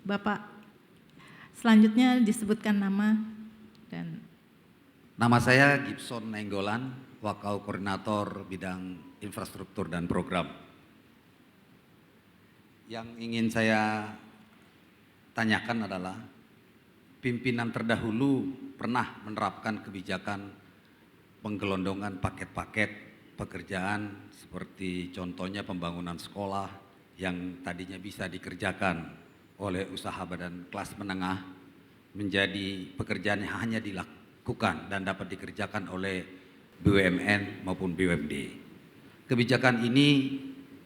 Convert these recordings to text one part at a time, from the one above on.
Bapak. Selanjutnya disebutkan nama dan Nama saya Gibson Nenggolan, Wakau Koordinator Bidang Infrastruktur dan Program. Yang ingin saya tanyakan adalah, pimpinan terdahulu pernah menerapkan kebijakan penggelondongan paket-paket pekerjaan seperti contohnya pembangunan sekolah yang tadinya bisa dikerjakan oleh usaha badan kelas menengah menjadi pekerjaan yang hanya dilakukan dan dapat dikerjakan oleh BUMN maupun BUMD. Kebijakan ini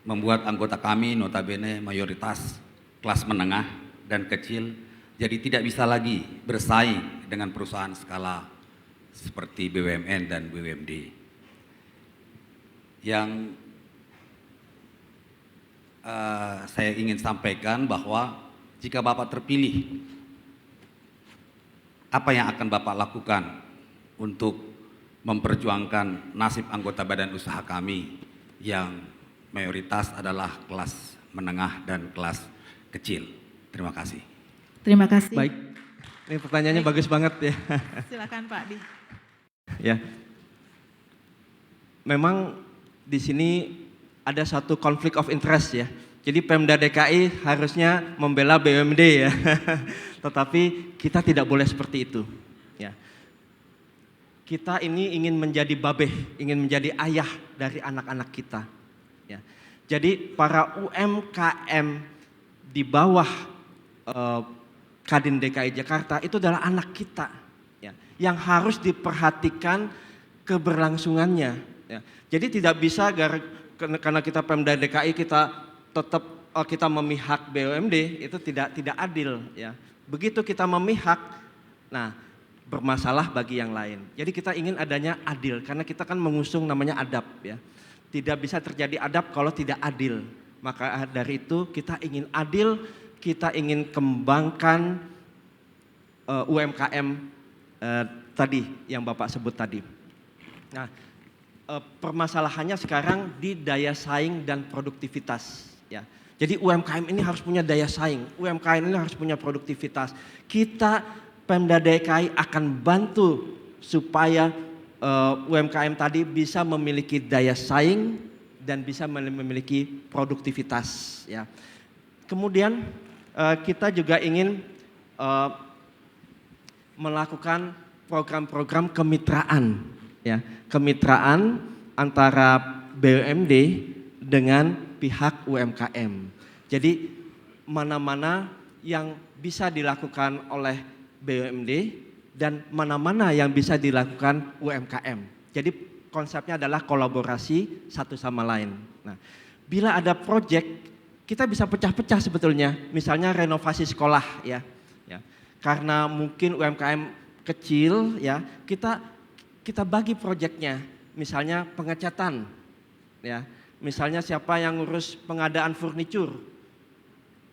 membuat anggota kami notabene mayoritas kelas menengah dan kecil, jadi tidak bisa lagi bersaing dengan perusahaan skala seperti BUMN dan BUMD. Yang saya ingin sampaikan bahwa jika Bapak terpilih, apa yang akan Bapak lakukan untuk memperjuangkan nasib anggota badan usaha kami yang mayoritas adalah kelas menengah dan kelas kecil? Terima kasih. terima kasih. Baik, ini pertanyaannya bagus banget ya. Silakan Pak Di. Ya, memang di sini ada satu konflik of interest ya. Jadi Pemda DKI harusnya membela BUMD ya, tetapi kita tidak boleh seperti itu. Ya, kita ini ingin menjadi babeh, ingin menjadi ayah dari anak-anak kita. Ya, jadi para UMKM di bawah Kadin DKI Jakarta itu adalah anak kita, ya, yang harus diperhatikan keberlangsungannya. Ya. Jadi tidak bisa karena kita Pemda DKI kita tetap kita memihak BUMD, itu tidak adil. Ya. Begitu kita memihak, nah bermasalah bagi yang lain. Jadi kita ingin adanya adil karena kita kan mengusung namanya adab. Ya. Tidak bisa terjadi adab kalau tidak adil. Maka dari itu kita ingin adil, kita ingin kembangkan UMKM tadi yang Bapak sebut tadi. Nah, permasalahannya sekarang di daya saing dan produktivitas. Ya, jadi UMKM ini harus punya daya saing, UMKM ini harus punya produktivitas. Kita Pemda DKI akan bantu supaya UMKM tadi bisa memiliki daya saing dan bisa memiliki produktivitas. Ya. Kemudian kita juga ingin melakukan program-program kemitraan, ya, kemitraan antara BUMD dengan pihak UMKM. Jadi mana-mana yang bisa dilakukan oleh BUMD dan mana-mana yang bisa dilakukan UMKM. Jadi konsepnya adalah kolaborasi satu sama lain. Nah, bila ada proyek kita bisa pecah-pecah sebetulnya, misalnya renovasi sekolah ya. Karena mungkin UMKM kecil ya, kita bagi proyeknya, misalnya pengecatan ya. Misalnya siapa yang ngurus pengadaan furnitur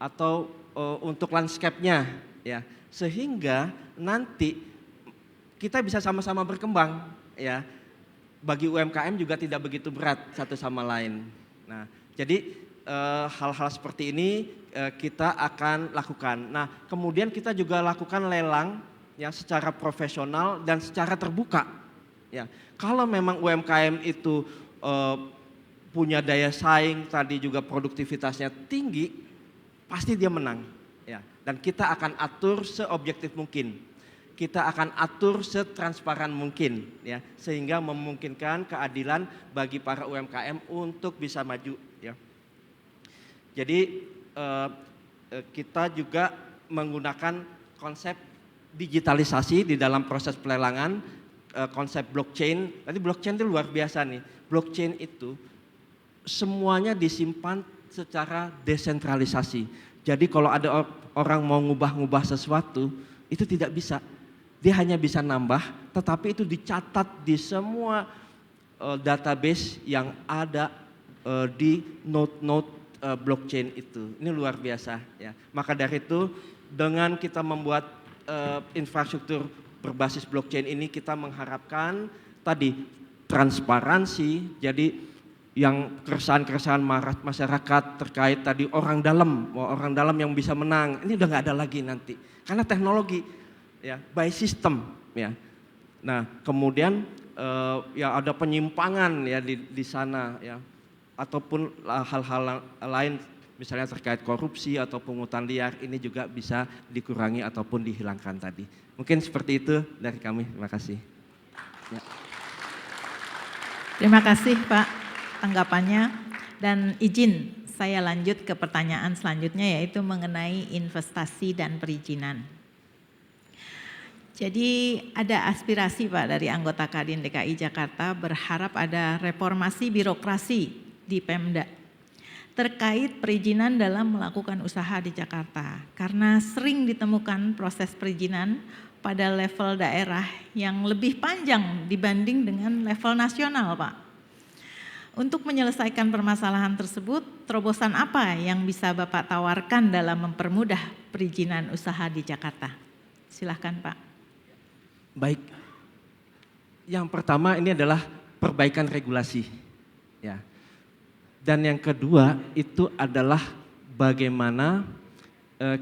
atau untuk landscape-nya ya. Sehingga nanti kita bisa sama-sama berkembang ya. Bagi UMKM juga tidak begitu berat satu sama lain. Nah, jadi hal-hal seperti ini kita akan lakukan. Nah, kemudian kita juga lakukan lelang ya secara profesional dan secara terbuka. Ya, kalau memang UMKM itu punya daya saing tadi juga produktivitasnya tinggi, pasti dia menang. Ya, dan kita akan atur seobjektif mungkin. Kita akan atur setransparan mungkin, ya, sehingga memungkinkan keadilan bagi para UMKM untuk bisa maju. Ya. Jadi kita juga menggunakan konsep digitalisasi di dalam proses pelelangan, konsep blockchain. Tadi blockchain itu luar biasa nih. Blockchain itu semuanya disimpan secara desentralisasi. Jadi kalau ada orang mau ngubah-ngubah sesuatu, itu tidak bisa. Dia hanya bisa nambah, tetapi itu dicatat di semua database yang ada di node-node blockchain itu. Ini luar biasa ya. Maka dari itu dengan kita membuat infrastruktur berbasis blockchain ini, kita mengharapkan tadi transparansi. Jadi yang keresahan-keresahan masyarakat terkait tadi orang dalam yang bisa menang, ini udah nggak ada lagi nanti karena teknologi ya by system ya. Nah kemudian ya ada penyimpangan ya di sana ya, ataupun hal-hal lain misalnya terkait korupsi atau pungutan liar, ini juga bisa dikurangi ataupun dihilangkan tadi. Mungkin seperti itu dari kami. Terima kasih. Ya. Terima kasih Pak tanggapannya, dan izin saya lanjut ke pertanyaan selanjutnya, yaitu mengenai investasi dan perizinan. Jadi ada aspirasi Pak dari anggota Kadin DKI Jakarta berharap ada reformasi birokrasi di Pemda terkait perizinan dalam melakukan usaha di Jakarta, karena sering ditemukan proses perizinan pada level daerah yang lebih panjang dibanding dengan level nasional, Pak. Untuk menyelesaikan permasalahan tersebut, terobosan apa yang bisa Bapak tawarkan dalam mempermudah perizinan usaha di Jakarta? Silahkan Pak. Baik, yang pertama ini adalah perbaikan regulasi, ya. Dan yang kedua itu adalah bagaimana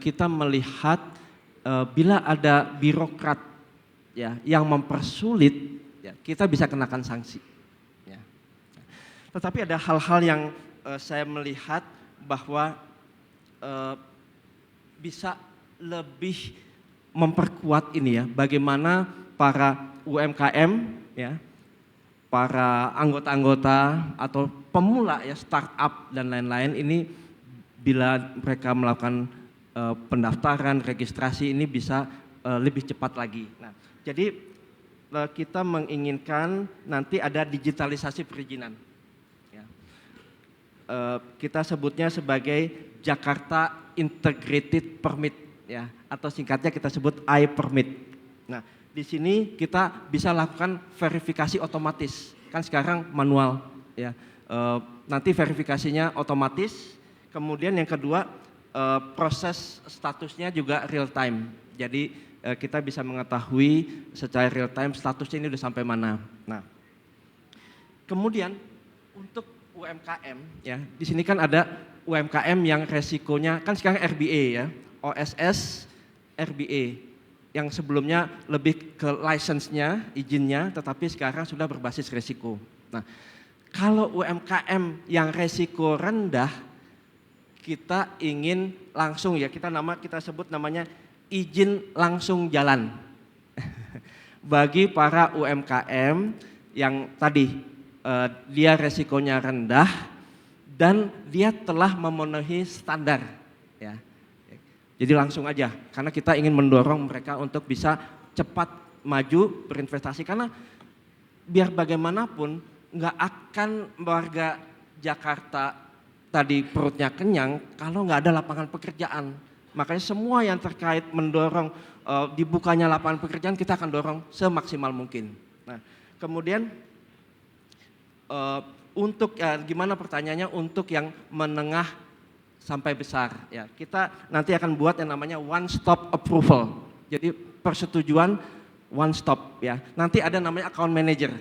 kita melihat bila ada birokrat ya yang mempersulit, ya, kita bisa kenakan sanksi. Ya. Tetapi ada hal-hal yang saya melihat bahwa bisa lebih memperkuat ini ya, bagaimana para UMKM ya, para anggota-anggota atau pemula ya, startup dan lain-lain ini bila mereka melakukan pendaftaran, registrasi ini bisa lebih cepat lagi. Nah, jadi kita menginginkan nanti ada digitalisasi perizinan. Ya. Kita sebutnya sebagai Jakarta Integrated Permit ya, atau singkatnya kita sebut I-Permit. Nah, di sini kita bisa lakukan verifikasi otomatis, kan sekarang manual ya. Nanti verifikasinya otomatis, kemudian yang kedua proses statusnya juga real time. Jadi kita bisa mengetahui secara real time statusnya ini udah sampai mana. Nah, kemudian untuk UMKM ya, di sini kan ada UMKM yang resikonya kan sekarang RBA ya, OSS RBA yang sebelumnya lebih ke license-nya, izinnya, tetapi sekarang sudah berbasis resiko. Nah, kalau UMKM yang resiko rendah, kita ingin langsung ya, kita sebut namanya izin langsung jalan. Bagi para UMKM yang tadi dia resikonya rendah dan dia telah memenuhi standar ya. Jadi langsung aja, karena kita ingin mendorong mereka untuk bisa cepat maju berinvestasi, karena biar bagaimanapun nggak akan warga Jakarta tadi perutnya kenyang kalau nggak ada lapangan pekerjaan. Makanya semua yang terkait mendorong dibukanya lapangan pekerjaan kita akan dorong semaksimal mungkin. Nah, kemudian untuk gimana pertanyaannya untuk yang menengah sampai besar ya, kita nanti akan buat yang namanya one stop approval. Jadi persetujuan one stop ya. Nanti ada namanya account manager.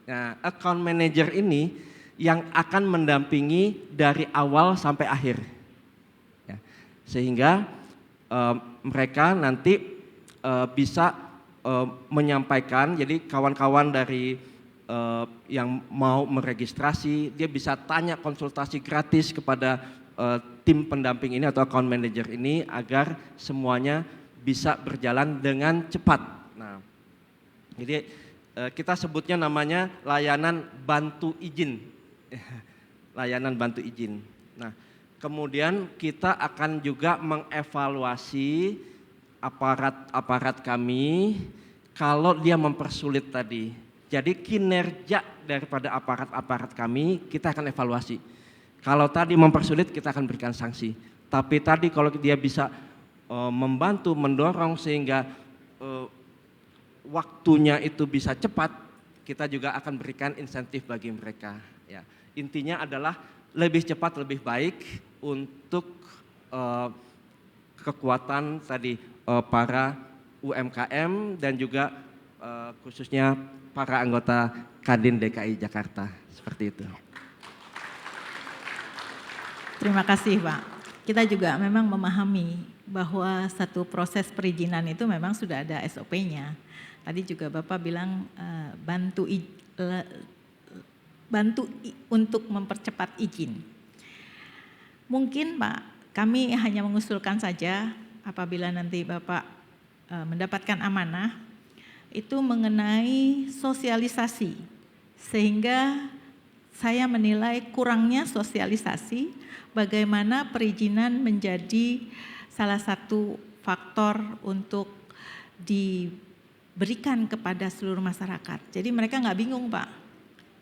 Nah, account manager ini yang akan mendampingi dari awal sampai akhir. Ya. Sehingga mereka nanti bisa menyampaikan, jadi kawan-kawan dari yang mau meregistrasi, dia bisa tanya konsultasi gratis kepada tim pendamping ini atau account manager ini agar semuanya bisa berjalan dengan cepat. Nah, jadi kita sebutnya namanya layanan bantu izin. Layanan bantu izin. Nah, kemudian kita akan juga mengevaluasi aparat kami kalau dia mempersulit tadi. Jadi kinerja daripada aparat kami kita akan evaluasi. Kalau tadi mempersulit kita akan berikan sanksi. Tapi tadi kalau dia bisa membantu, mendorong sehingga waktunya itu bisa cepat, kita juga akan berikan insentif bagi mereka. Ya. Intinya adalah lebih cepat lebih baik untuk kekuatan tadi para UMKM dan juga khususnya para anggota Kadin DKI Jakarta, seperti itu. Terima kasih Pak. Kita juga memang memahami bahwa satu proses perizinan itu memang sudah ada SOP-nya. Tadi juga Bapak bilang untuk mempercepat izin. Mungkin Pak, kami hanya mengusulkan saja apabila nanti Bapak mendapatkan amanah, itu mengenai sosialisasi. Sehingga saya menilai kurangnya sosialisasi bagaimana perizinan menjadi salah satu faktor untuk diberikan kepada seluruh masyarakat. Jadi mereka nggak bingung Pak,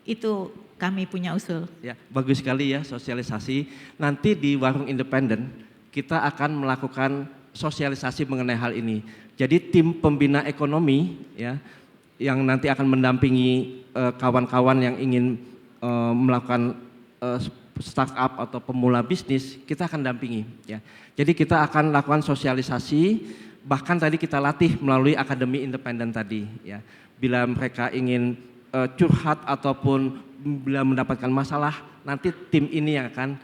itu kami punya usul. Ya, bagus sekali ya sosialisasi. Nanti di warung independen kita akan melakukan sosialisasi mengenai hal ini. Jadi tim pembina ekonomi ya yang nanti akan mendampingi kawan-kawan yang ingin melakukan startup atau pemula bisnis, kita akan dampingi ya. Jadi kita akan lakukan sosialisasi, bahkan tadi kita latih melalui akademi independen tadi ya. Bila mereka ingin curhat ataupun bila mendapatkan masalah, nanti tim ini yang akan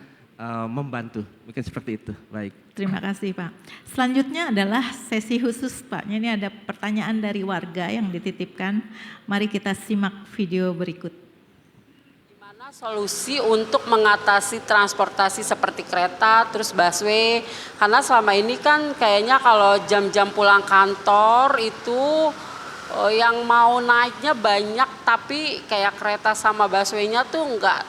membantu. Mungkin seperti itu. Baik. Terima kasih Pak. Selanjutnya adalah sesi khusus Pak. Ini ada pertanyaan dari warga yang dititipkan. Mari kita simak video berikut. Gimana solusi untuk mengatasi transportasi seperti kereta, terus busway? Karena selama ini kan kayaknya kalau jam-jam pulang kantor itu yang mau naiknya banyak, tapi kayak kereta sama busway-nya tuh nggak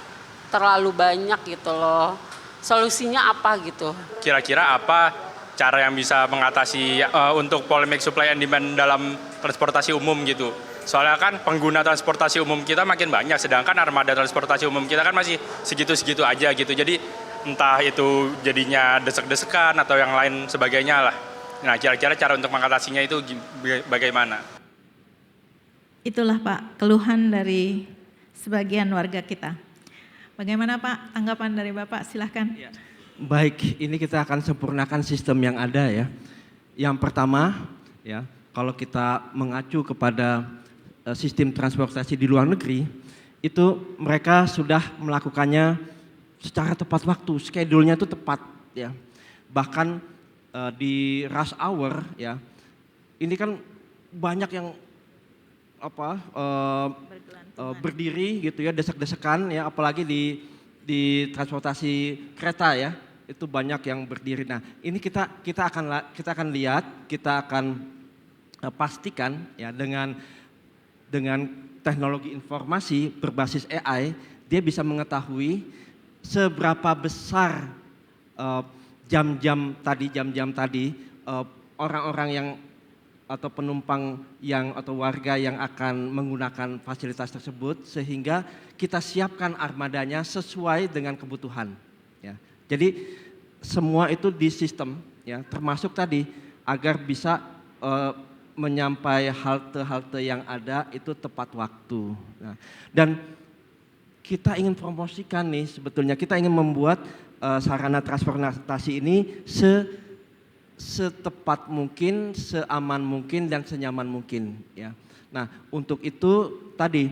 terlalu banyak gitu loh. Solusinya apa gitu? Kira-kira apa cara yang bisa mengatasi untuk polemik supply and demand dalam transportasi umum gitu? Soalnya kan pengguna transportasi umum kita makin banyak, sedangkan armada transportasi umum kita kan masih segitu-segitu aja gitu. Jadi entah itu jadinya desek-desekan atau yang lain sebagainya lah. Nah, kira-kira cara untuk mengatasinya itu bagaimana? Itulah Pak, keluhan dari sebagian warga kita. Bagaimana Pak, tanggapan dari Bapak? Silahkan. Ya. Baik, ini kita akan sempurnakan sistem yang ada ya. Yang pertama, ya, kalau kita mengacu kepada sistem transportasi di luar negeri, itu mereka sudah melakukannya secara tepat waktu, schedule-nya itu tepat ya. Bahkan di rush hour ya, ini kan banyak yang berdiri gitu ya, desek-desekan ya, apalagi di transportasi kereta ya, itu banyak yang berdiri. Nah, ini kita akan lihat, kita akan pastikan ya dengan teknologi informasi berbasis AI, dia bisa mengetahui seberapa besar jam-jam tadi orang-orang yang atau penumpang yang atau warga yang akan menggunakan fasilitas tersebut, sehingga kita siapkan armadanya sesuai dengan kebutuhan ya. Jadi semua itu di sistem ya, termasuk tadi agar bisa menyampai halte-halte yang ada itu tepat waktu. Nah, dan kita ingin promosikan nih, sebetulnya kita ingin membuat sarana transportasi ini setepat mungkin, seaman mungkin, dan senyaman mungkin ya. Nah, untuk itu tadi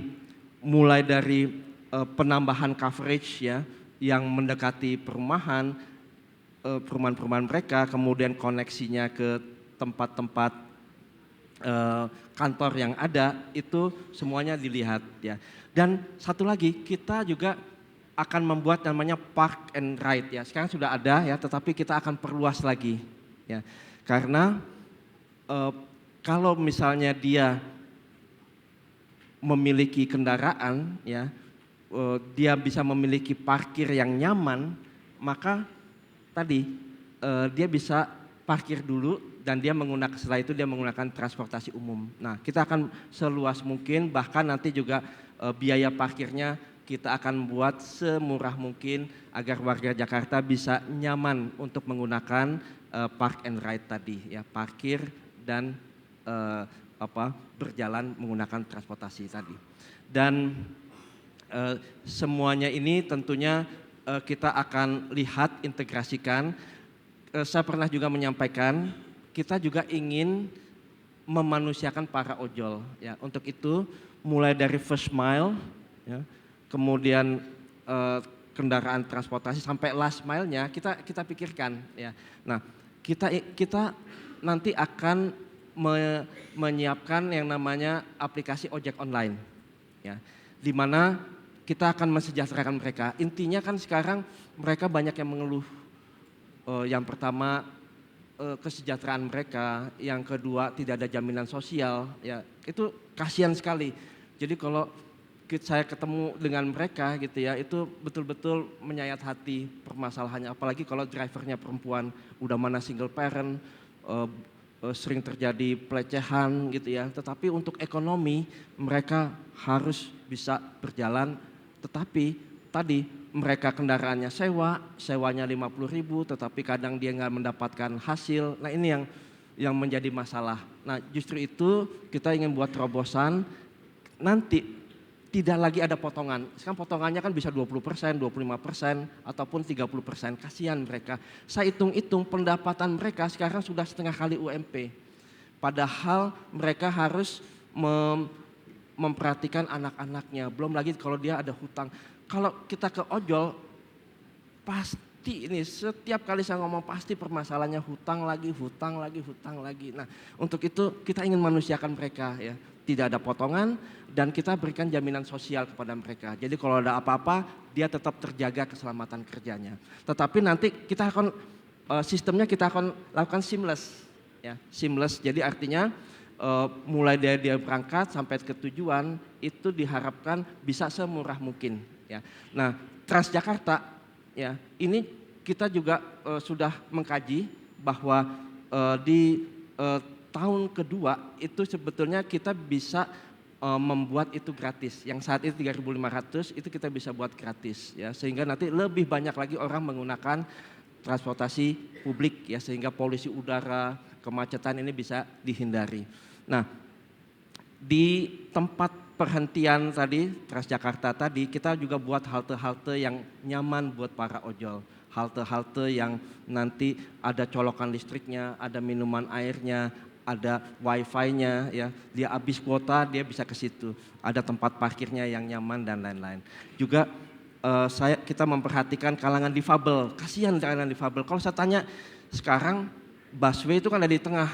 mulai dari penambahan coverage ya yang mendekati perumahan mereka, kemudian koneksinya ke tempat-tempat kantor yang ada, itu semuanya dilihat ya. Dan satu lagi, kita juga akan membuat namanya park and ride ya. Sekarang sudah ada ya, tetapi kita akan perluas lagi. Ya, karena kalau misalnya dia memiliki kendaraan, ya, dia bisa memiliki parkir yang nyaman, maka tadi dia bisa parkir dulu dan setelah itu dia menggunakan transportasi umum. Nah, kita akan seluas mungkin, bahkan nanti juga biaya parkirnya kita akan buat semurah mungkin agar warga Jakarta bisa nyaman untuk menggunakan park and ride tadi ya, parkir dan berjalan menggunakan transportasi tadi. Dan semuanya ini tentunya kita akan lihat, integrasikan. Saya pernah juga menyampaikan, kita juga ingin memanusiakan para ojol ya. Untuk itu mulai dari first mile ya, kemudian kendaraan transportasi sampai last mile-nya kita pikirkan ya. Nah, kita nanti akan menyiapkan yang namanya aplikasi ojek online ya. Di mana kita akan mensejahterakan mereka. Intinya kan sekarang mereka banyak yang mengeluh. Yang pertama kesejahteraan mereka, yang kedua tidak ada jaminan sosial ya. Itu kasihan sekali. Jadi kalau saya ketemu dengan mereka gitu ya, itu betul-betul menyayat hati permasalahannya. Apalagi kalau drivernya perempuan, udah mana single parent, sering terjadi pelecehan gitu ya. Tetapi untuk ekonomi mereka harus bisa berjalan. Tetapi tadi mereka kendaraannya sewanya 50.000, tetapi kadang dia nggak mendapatkan hasil. Nah ini yang menjadi masalah. Nah justru itu kita ingin buat terobosan nanti. Tidak lagi ada potongan. Sekarang potongannya kan bisa 20%, 25%, ataupun 30%. Kasihan mereka. Saya hitung-hitung pendapatan mereka sekarang sudah setengah kali UMP. Padahal mereka harus memperhatikan anak-anaknya. Belum lagi kalau dia ada hutang. Kalau kita ke ojol, pasti ini setiap kali saya ngomong pasti permasalahannya hutang lagi. Nah untuk itu kita ingin manusiakan mereka ya. Tidak ada potongan dan kita berikan jaminan sosial kepada mereka. Jadi kalau ada apa-apa dia tetap terjaga keselamatan kerjanya. Tetapi nanti kita akan sistemnya kita akan lakukan seamless ya. Seamless jadi artinya mulai dari dia berangkat sampai ke tujuan itu diharapkan bisa semurah mungkin ya. Nah, Transjakarta ya, ini kita juga sudah mengkaji bahwa di tahun kedua itu sebetulnya kita bisa membuat itu gratis. Yang saat itu 3.500 itu kita bisa buat gratis ya, sehingga nanti lebih banyak lagi orang menggunakan transportasi publik ya, sehingga polusi udara, kemacetan ini bisa dihindari. Nah, di tempat perhentian tadi Transjakarta tadi kita juga buat halte-halte yang nyaman buat para ojol. Halte-halte yang nanti ada colokan listriknya, ada minuman airnya, ada wifi-nya ya, dia habis kuota dia bisa ke situ, ada tempat parkirnya yang nyaman dan lain-lain. Juga kita memperhatikan kalangan difabel, kasihan kalangan difabel. Kalau saya tanya sekarang busway itu kan ada di tengah,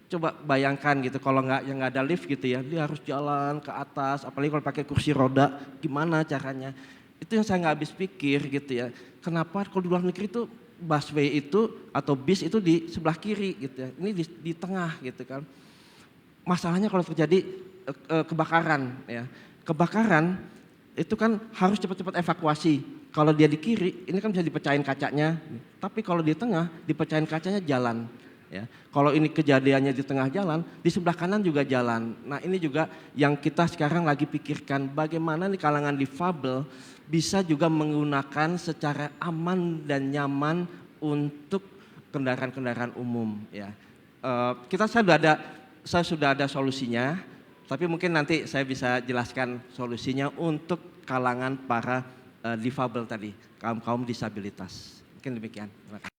coba bayangkan gitu kalau nggak ada lift gitu ya, dia harus jalan ke atas, apalagi kalau pakai kursi roda, gimana caranya? Itu yang saya nggak habis pikir gitu ya. Kenapa kalau di luar negeri itu busway itu atau bis itu di sebelah kiri gitu ya, ini di tengah gitu kan. Masalahnya kalau terjadi kebakaran ya, kebakaran itu kan harus cepat-cepat evakuasi. Kalau dia di kiri ini kan bisa dipecahin kacanya, tapi kalau di tengah dipecahin kacanya jalan ya. Kalau ini kejadiannya di tengah jalan, di sebelah kanan juga jalan. Nah ini juga yang kita sekarang lagi pikirkan, bagaimana nih kalangan difabel bisa juga menggunakan secara aman dan nyaman untuk kendaraan-kendaraan umum ya. Saya sudah ada solusinya, tapi mungkin nanti saya bisa jelaskan solusinya untuk kalangan para difabel tadi, kaum disabilitas. Mungkin demikian. Terima kasih.